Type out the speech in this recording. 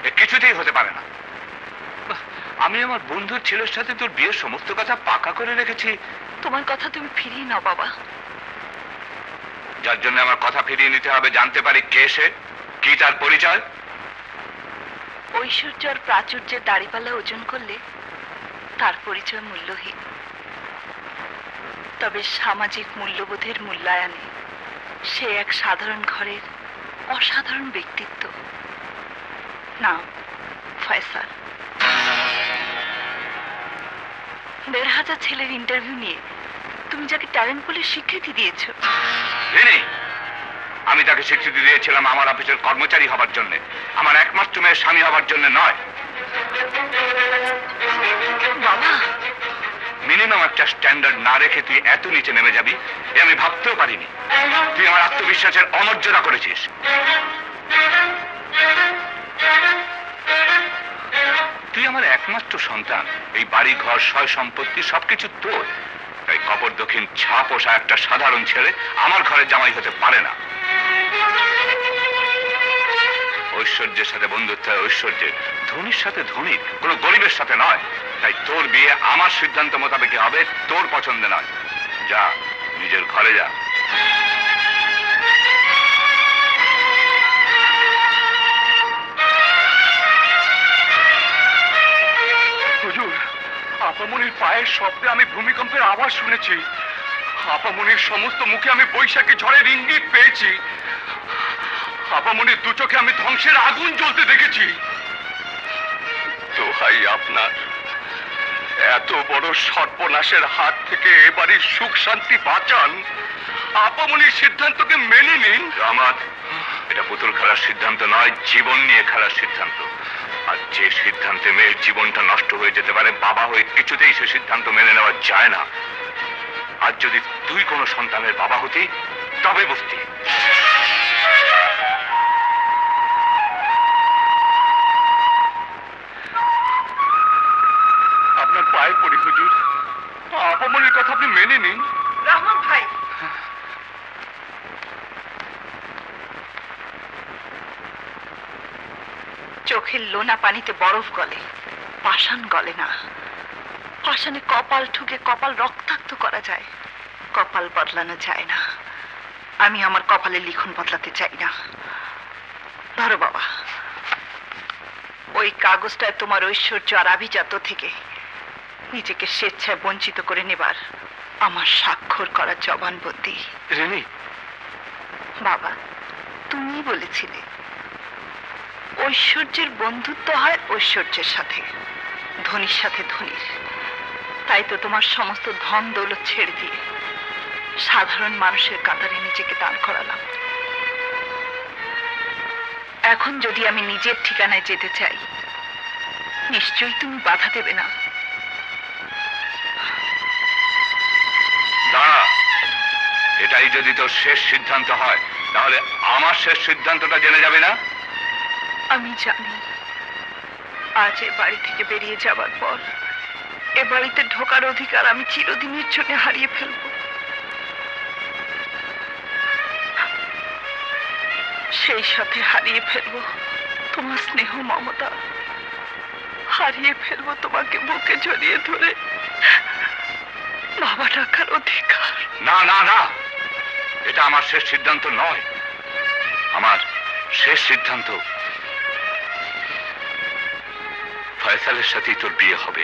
এ কিছুতেই হতে পারে না। আমি আমার বন্ধুর ছেলের সাথে তোর বিয়ের সমস্ত কথা পাকা করে রেখেছি। তোমার কথা তুমি ফিরিয়ে নাও বাবা। যার জন্য আমার কথা ফিরিয়ে নিতে হবে জানতে পারি কে সে, কি তার পরিচয়। ঐশ্বর্য আর প্রাচুর্যের দাড়িপাল্লা ওজন করলে তার পরিচয় মূল্যহীন, তবে সামাজিক মূল্যবোধের মূল্যায়নে সে এক সাধারণ ঘরের অসাধারণ ব্যক্তিত্ব। নাম ফয়সাল। ১৫০০ ছেলের ইন্টারভিউ নিয়ে তুমি যাকে ট্যালেন্ট বলে স্বীকৃতি দিয়েছ। আমি তাকে স্বীকৃতি দিয়েছিলাম আমার অফিসের কর্মচারী হবার জন্য, আমার একমাত্র মেয়ের স্বামী হবার জন্য নয়। বাবা, মিনিমাম একটা স্ট্যান্ডার্ড না রেখে তুই এত নিচে নেমে যাবি এ আমি ভাবতেও পারিনি। তুই আমার আত্মবিশ্বাসের অমর্যাদা করেছিস। তুই আমার একমাত্র সন্তান, এই বাড়ি ঘর সয় সম্পত্তি সবকিছু তোর, তাই কপর দক্ষিণ ছা পোষা একটা সাধারণ ছেলে আমার ঘরে জামাই হতে পারে না। ঐশ্বর্যের সাথে বন্ধুত্ব হয় ঐশ্বর্যের, ধনীর সাথে ধনীর, কোনো গরিবের সাথে নয়। তাই তোর বিয়ে আমার সিদ্ধান্ত মোতাবেক হবে, তোর পছন্দ নয়। যা, নিজের ঘরে যা। হুজুর, আপামনির পায়ের শব্দে আমি ভূমিকম্পের আওয়াজ শুনেছি। আপামনির সমস্ত মুখে আমি বৈশাখী ঝড়ের ইঙ্গিত পেয়েছি। আপামনির দু চোখে আমি ধ্বংসের আগুন জ্বলতে দেখেছি। দোহাই আপনার, এত বড় সর্বনাশের হাত থেকে এবারের সুখ শান্তি বাঁচান। আপামনির সিদ্ধান্তকে মেনে নিন। আমার এটা পুতুল খেলার সিদ্ধান্ত নয়, জীবন নিয়ে খেলার সিদ্ধান্ত। আর যে সিদ্ধান্তে মেয়ের জীবনটা নষ্ট হয়ে যেতে পারে, বাবা হয়ে কিছুতেই সে সিদ্ধান্ত মেনে নেওয়া যায় না। আর যদি তুই কোনো সন্তানের বাবা হতি তবে বুঝতি। আপনার পায়ে পড়ি হুজুর, আপামনির কথা আপনি মেনে নিন। রহমান ভাই, চোখের লোনা পানিতে বরফ গলে, পাষাণ গলে না। পাষাণে কপাল ঠুকে কপাল রক্তাক্ত করা যায়, কপাল বদলানো যায় না। আমি আমার কপালে লিখন বদলাতে চাই না। ধরো বাবা, ওই কাগজটায় তোমার ঐশ্বর্য আর আভিজাত্য থেকে নিজেকে স্বেচ্ছায় বঞ্চিত করে নেবার আমার স্বাক্ষর করা জবানবন্দি। রেনি, বাবা, তুমি বলেছিলে ঐশ্বর্যের বন্ধুত্ব হয় ঐশ্বর্যের সাথে, ধনীর সাথে ধনীর। তাই তো তোমার সমস্ত ধন দৌলত ছেড়ে দিয়ে সাধারণ মানুষের কাতারে নিজেকে দাঁড় করালাম। এখন যদি আমি নিজের ঠিকানায় যেতে চাই, নিশ্চয়ই তুমি বাধা দেবে না। দাঁড়া, এটাই যদি তোর শেষ সিদ্ধান্ত হয় তাহলে আমার শেষ সিদ্ধান্তটা জেনে যাবে না? আমি জানি আজ এ বাড়ি থেকে বেরিয়ে যাবার পর এ বাড়িতে ঢোকার অধিকার আমি চিরদিনের জন্য হারিয়ে ফেলব। সেই সাথে হারিয়ে ফেলব তোমার স্নেহ মমতা, হারিয়ে ফেলব তোমাকে বুকে জড়িয়ে ধরে বাবা ডাকার অধিকার। না না না, এটা আমার শেষ সিদ্ধান্ত নয়। আমার শেষ সিদ্ধান্ত ফয়সালের সাথেই তোর বিয়ে হবে।